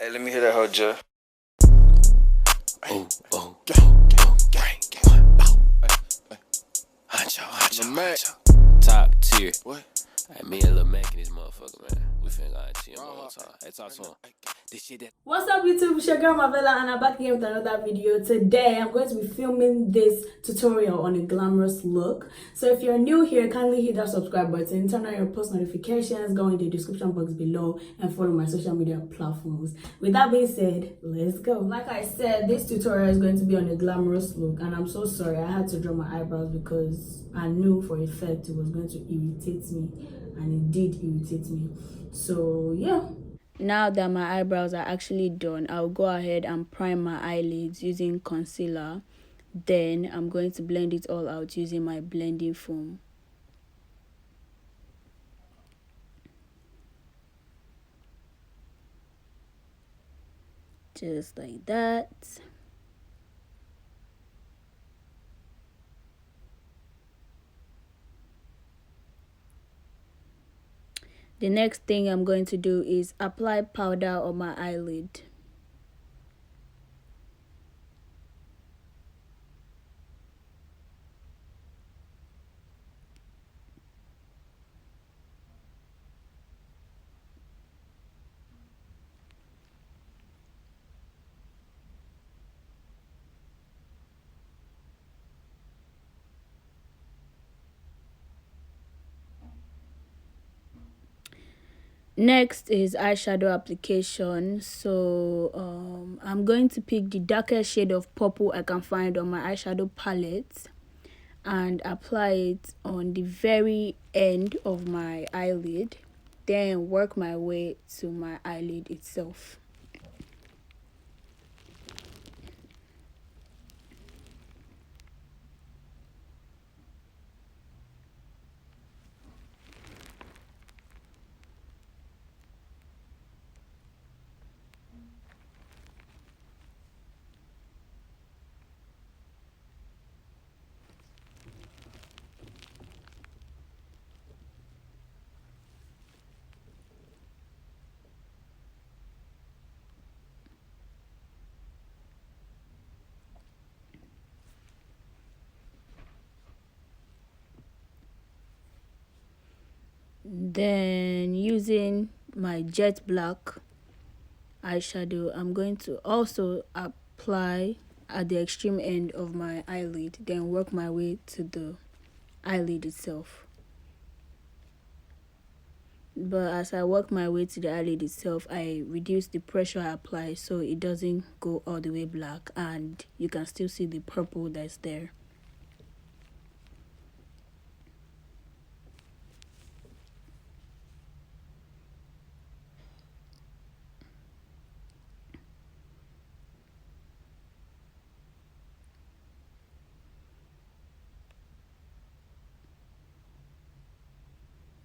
Hey, let me hear that hoe, Joe. Oh, oh, Huncho. Top tier. What? Hey, me and Lil Mac in this motherfucker, man. We finna go into him one time. Hey, talk to him. This shit that. What's up YouTube, it's your girl Vella and I'm back again with another video. Today I'm going to be filming this tutorial on a glamorous look. So if you're new here, kindly hit that subscribe button, turn on your post notifications, go in the description box below and follow my social media platforms. With that being said, let's go. Like I said, this tutorial is going to be on a glamorous look, and I'm so sorry I had to draw my eyebrows because I knew for a fact it was going to irritate me, and it did irritate me. So yeah. Now that my eyebrows are actually done, I'll go ahead and prime my eyelids using concealer. Then I'm going to blend it all out using my blending foam. Just like that. The next thing I'm going to do is apply powder on my eyelid. Next is eyeshadow application. So I'm going to pick the darkest shade of purple I can find on my eyeshadow palette and apply it on the very end of my eyelid, then work my way to my eyelid itself. Then using my jet black eyeshadow, I'm going to also apply at the extreme end of my eyelid, then work my way to the eyelid itself. But as I work my way to the eyelid itself, I reduce the pressure I apply so it doesn't go all the way black and you can still see the purple that's there.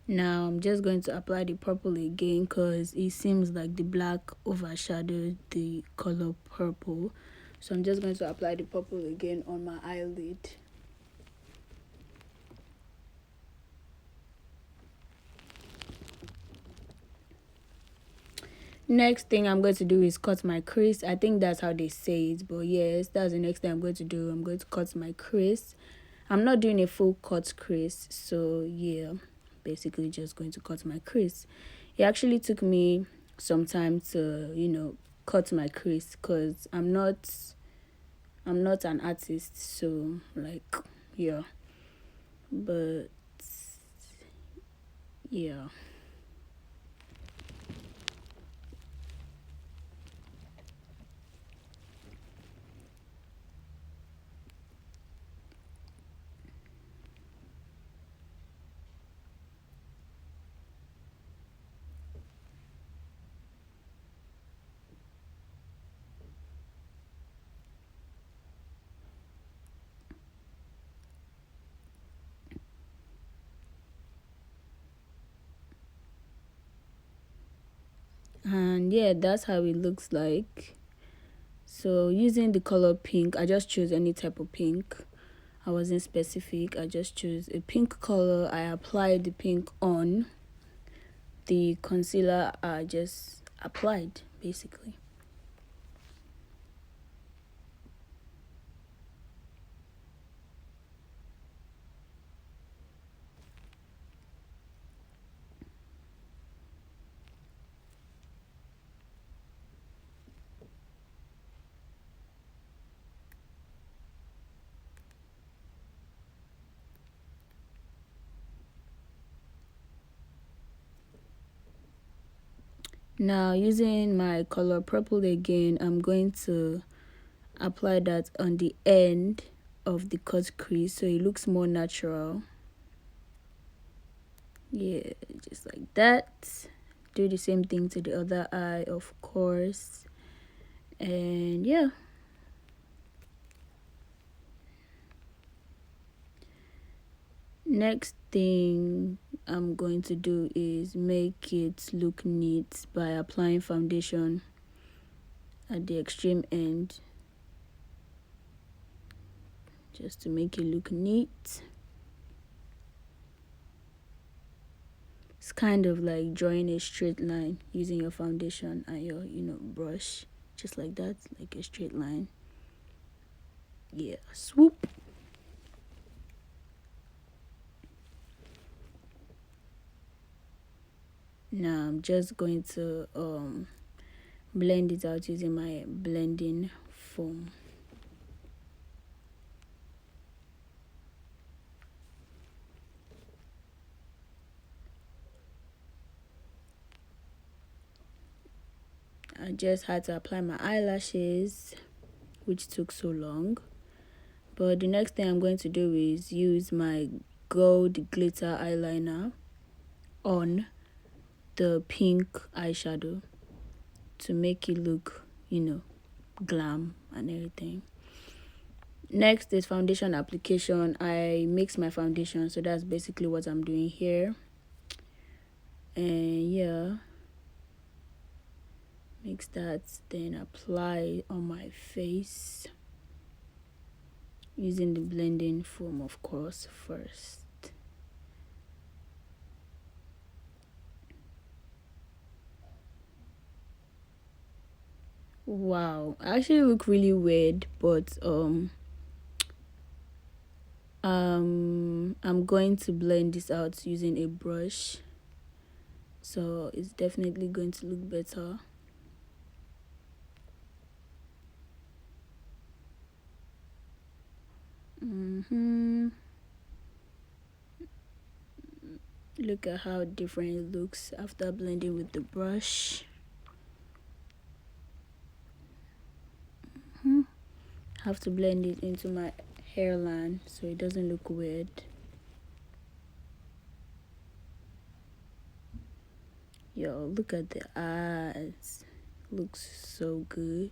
Now I'm just going to apply the purple again because it seems like the black overshadowed the color purple. So I'm just going to apply the purple again on my eyelid. Next thing I'm going to do is cut my crease. I think that's how they say it, but yes, that's the next thing I'm going to do. I'm going to cut my crease. I'm not doing a full cut crease, so yeah, basically just going to cut my crease. It actually took me some time to cut my crease because I'm not an artist, so like yeah, but yeah. And yeah, that's how it looks like. So using the color pink, I just chose any type of pink. I wasn't specific. I just chose a pink color. I applied the pink on the concealer I just applied, basically. Now using my color purple again, I'm going to apply that on the end of the cut crease so it looks more natural. Yeah, just like that. Do the same thing to the other eye, of course. And yeah. Next thing I'm going to do is make it look neat by applying foundation at the extreme end, just to make it look neat. It's kind of like drawing a straight line using your foundation and your brush, just like that, like a straight line. Yeah, swoop. Now I'm just going to blend it out using my blending foam. I just had to apply my eyelashes, which took so long. But the next thing I'm going to do is use my gold glitter eyeliner on the pink eyeshadow to make it look, glam and everything. Next is foundation application. I mix my foundation, so that's basically what I'm doing here. And yeah, mix that, then apply on my face using the blending foam, of course, first. Wow, I actually look really weird, but I'm going to blend this out using a brush, so it's definitely going to look better. Look at how different it looks after blending with the brush. Have to blend it into my hairline so it doesn't look weird. Yo, look at the eyes. Looks so good.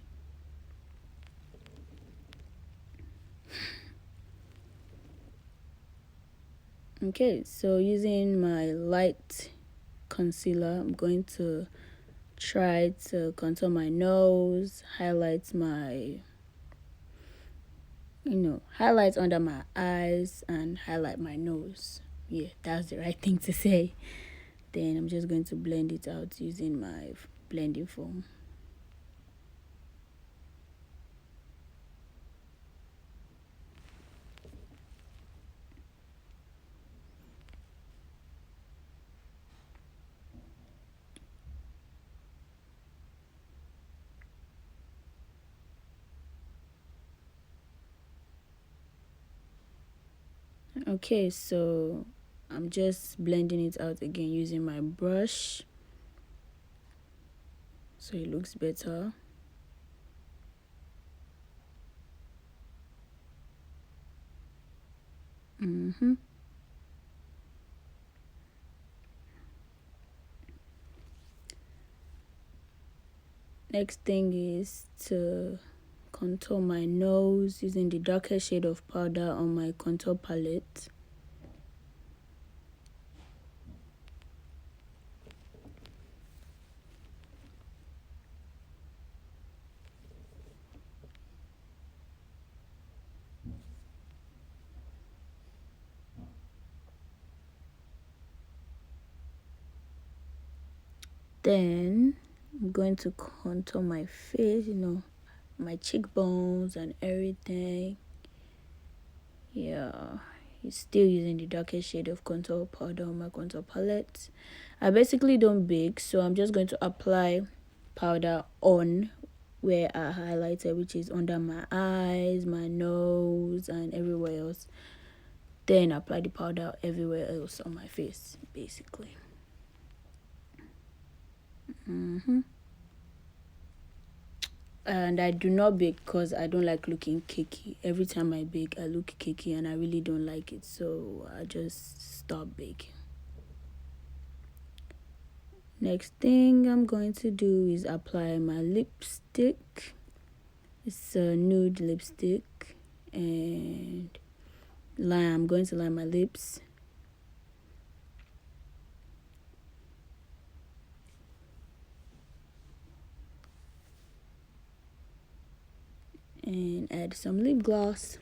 Okay, so using my light concealer, I'm going to try to contour my nose, highlight my highlight under my eyes and highlight my nose. Yeah, that's the right thing to say. Then I'm just going to blend it out using my blending foam. Okay, so I'm just blending it out again using my brush so it looks better. Next thing is to contour my nose using the darker shade of powder on my contour palette. Then I'm going to contour my face, my cheekbones and everything. Yeah, it's still using the darkest shade of contour powder on my contour palette. I basically don't bake, so I'm just going to apply powder on where I highlighted, which is under my eyes, my nose, and everywhere else. Then apply the powder everywhere else on my face, basically. And I do not bake because I don't like looking cakey. Every time I bake, I look cakey and I really don't like it, so I just stop baking. Next thing I'm going to do is apply my lipstick. It's a nude lipstick, and I'm going to line my lips. And add some lip gloss.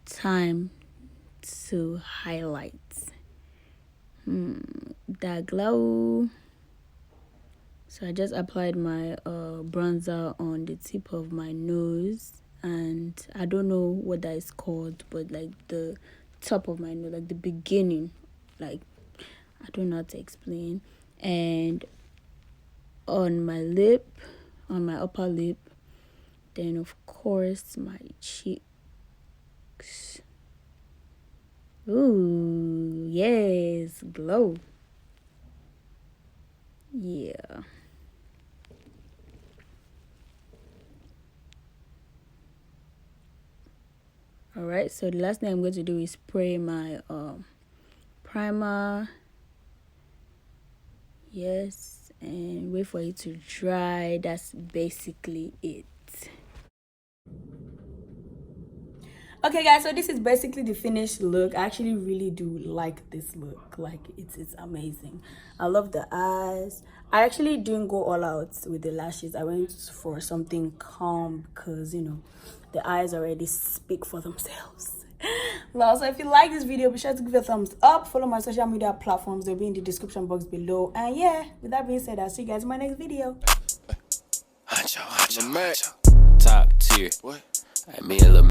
Time to highlight that glow. So I just applied my bronzer on the tip of my nose, and I don't know what that is called, but like the top of my nose, like the beginning, like I don't know how to explain. And on my lip, on my upper lip, then of course my cheeks. Ooh, yes, glow. Yeah. Alright, so the last thing I'm going to do is spray my primer. Yes, and wait for it to dry. That's basically it. Okay guys, so this is basically the finished look. I actually really do like this look. Like it's amazing. I love the eyes. I actually didn't go all out with the lashes. I went for something calm because you know the eyes already speak for themselves. Well, so if you like this video, be sure to give it a thumbs up. Follow my social media platforms, they'll be in the description box below. And yeah, with that being said, I'll see you guys in my next video. Top tier. What? I mean,